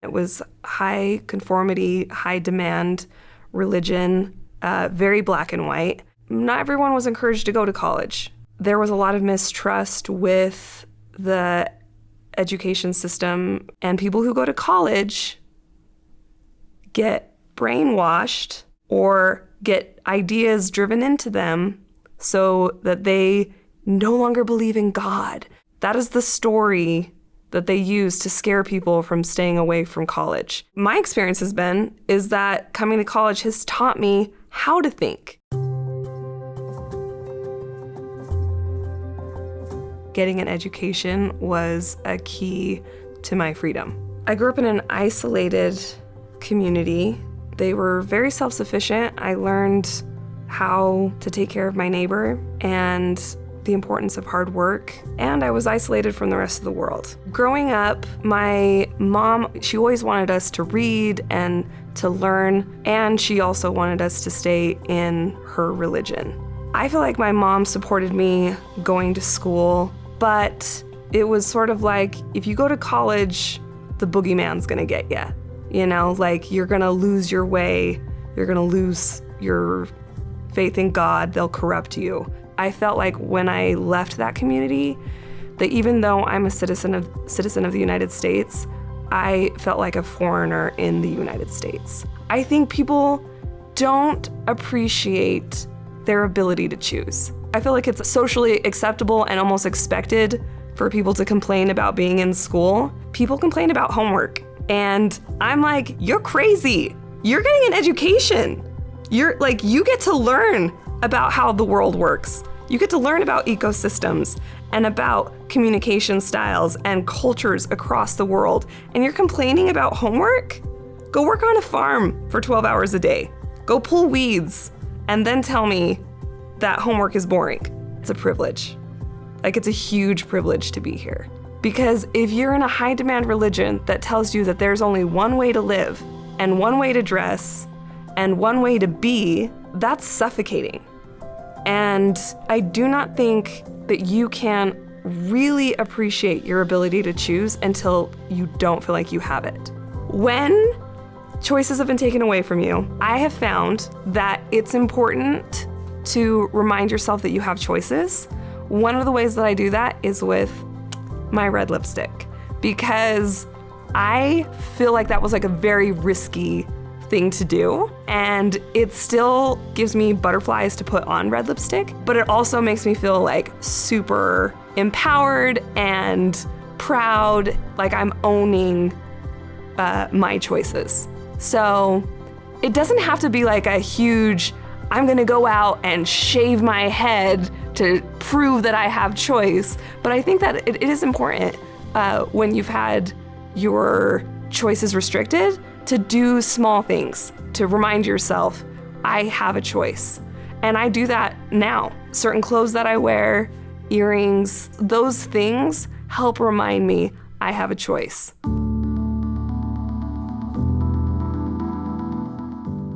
It was high conformity, high demand religion, very black and white. Not everyone was encouraged to go to college. There was a lot of mistrust with the education system, and people who go to college get brainwashed or get ideas driven into them so that they no longer believe in God. That is the story that they use to scare people from staying away from college. My experience is that coming to college has taught me how to think. Getting an education was a key to my freedom. I grew up in an isolated community. They were very self-sufficient. I learned how to take care of my neighbor and the importance of hard work, and I was isolated from the rest of the world. Growing up, my mom, she always wanted us to read and to learn, and she also wanted us to stay in her religion. I feel like my mom supported me going to school, but it was sort of like, if you go to college, the boogeyman's gonna get you. You know, like you're gonna lose your way, you're gonna lose your faith in God, they'll corrupt you. I felt like when I left that community, that even though I'm a citizen of the United States, I felt like a foreigner in the United States. I think people don't appreciate their ability to choose. I feel like it's socially acceptable and almost expected for people to complain about being in school. People complain about homework, and I'm like, you're crazy. You're getting an education. You get to learn about how the world works. You get to learn about ecosystems and about communication styles and cultures across the world. And you're complaining about homework? Go work on a farm for 12 hours a day. Go pull weeds and then tell me that homework is boring. It's a privilege. Like, it's a huge privilege to be here. Because if you're in a high demand religion that tells you that there's only one way to live and one way to dress and one way to be, that's suffocating. And I do not think that you can really appreciate your ability to choose until you don't feel like you have it. When choices have been taken away from you, I have found that it's important to remind yourself that you have choices. One of the ways that I do that is with my red lipstick, because I feel like that was like a very risky thing to do, and it still gives me butterflies to put on red lipstick, but it also makes me feel like super empowered and proud, like I'm owning my choices. So it doesn't have to be like a huge, I'm gonna go out and shave my head to prove that I have choice, but I think that it is important when you've had your choices restricted to do small things, to remind yourself, I have a choice. And I do that now. Certain clothes that I wear, earrings, those things help remind me I have a choice.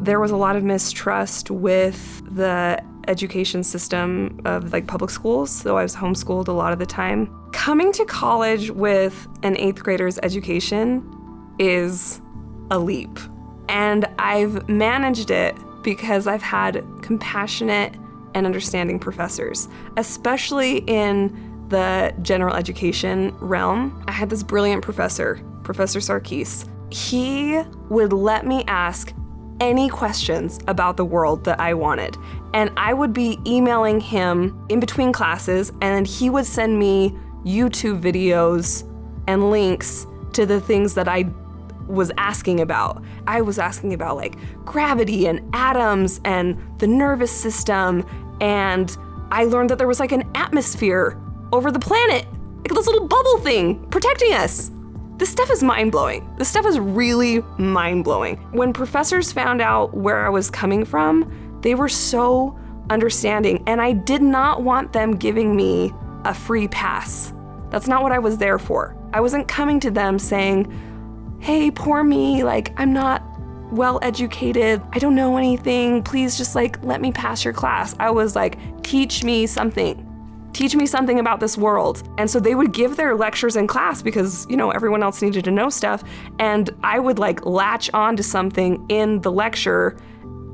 There was a lot of mistrust with the education system of like public schools, so I was homeschooled a lot of the time. Coming to college with an 8th grader's education is a leap. And I've managed it because I've had compassionate and understanding professors, especially in the general education realm. I had this brilliant professor, Professor Sarkis. He would let me ask any questions about the world that I wanted. And I would be emailing him in between classes, and then he would send me YouTube videos and links to the things that I was asking about. I was asking about like gravity and atoms and the nervous system, and I learned that there was like an atmosphere over the planet, like this little bubble thing protecting us. This stuff is mind-blowing. This stuff is really mind-blowing. When professors found out where I was coming from, they were so understanding, and I did not want them giving me a free pass. That's not what I was there for. I wasn't coming to them saying, hey, poor me, like I'm not well educated, I don't know anything, please just like let me pass your class. I was like, teach me something. Teach me something about this world. And so they would give their lectures in class because, everyone else needed to know stuff. And I would like latch on to something in the lecture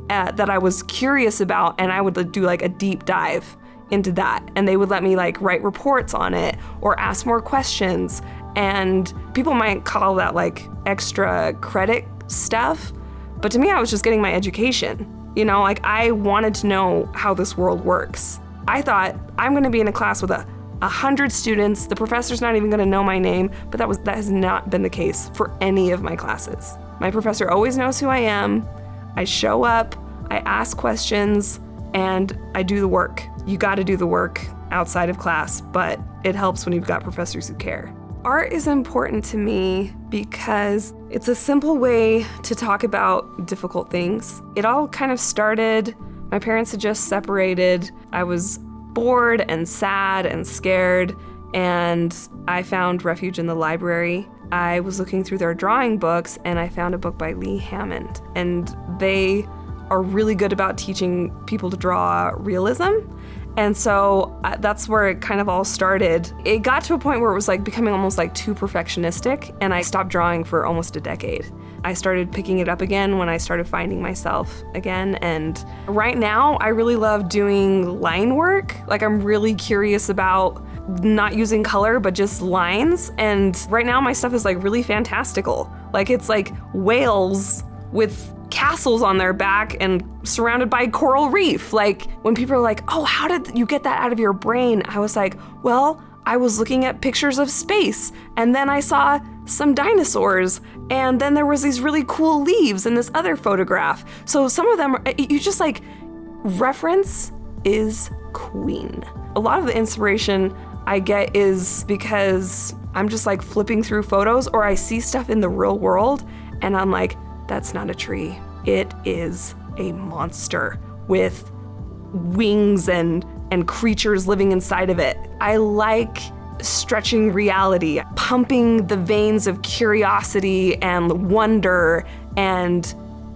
that I was curious about, and I would do like a deep dive into that. And they would let me like write reports on it or ask more questions. And people might call that like extra credit stuff. But to me, I was just getting my education. I wanted to know how this world works. I thought, I'm gonna be in a class with 100 students, the professor's not even gonna know my name, but that has not been the case for any of my classes. My professor always knows who I am. I show up, I ask questions, and I do the work. You gotta do the work outside of class, but it helps when you've got professors who care. Art is important to me because it's a simple way to talk about difficult things. It all kind of started, my parents had just separated. I was bored and sad and scared, and I found refuge in the library. I was looking through their drawing books, and I found a book by Lee Hammond, and they are really good about teaching people to draw realism. And so that's where it kind of all started. It got to a point where it was like becoming almost like too perfectionistic, and I stopped drawing for almost a decade. I started picking it up again when I started finding myself again. And right now, I really love doing line work. Like, I'm really curious about not using color, but just lines. And right now, my stuff is like really fantastical. Like, it's like whales with castles on their back and surrounded by coral reef. Like, when people are like, oh, how did you get that out of your brain? I was like, well, I was looking at pictures of space, and then I saw some dinosaurs, and then there was these really cool leaves in this other photograph. So some of them, you just like, reference is queen. A lot of the inspiration I get is because I'm just like flipping through photos, or I see stuff in the real world, and I'm like, that's not a tree. It is a monster with wings and creatures living inside of it. I like stretching reality, pumping the veins of curiosity and wonder and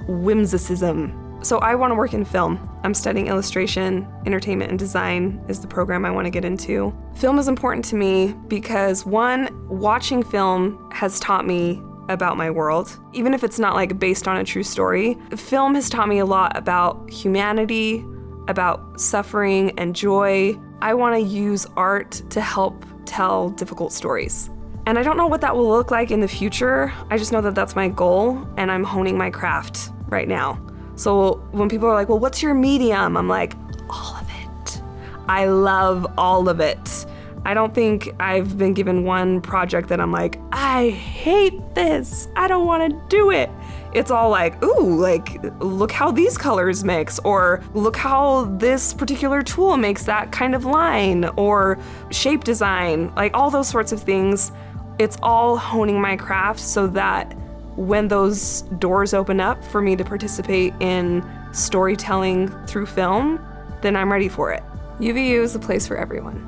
whimsicism. So I want to work in film. I'm studying illustration, entertainment, and design is the program I want to get into. Film is important to me because, one, watching film has taught me about my world. Even if it's not like based on a true story, film has taught me a lot about humanity, about suffering and joy. I want to use art to help tell difficult stories. And I don't know what that will look like in the future. I just know that that's my goal, and I'm honing my craft right now. So when people are like, well, what's your medium? I'm like, all of it. I love all of it. I don't think I've been given one project that I'm like, I hate this. I don't want to do it. It's all like, ooh, like, look how these colors mix, or look how this particular tool makes that kind of line, or shape design, like all those sorts of things. It's all honing my craft so that when those doors open up for me to participate in storytelling through film, then I'm ready for it. UVU is a place for everyone.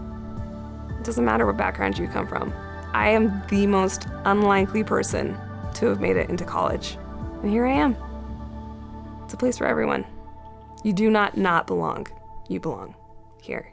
It doesn't matter what background you come from. I am the most unlikely person to have made it into college. And here I am. It's a place for everyone. You do not belong. You belong here.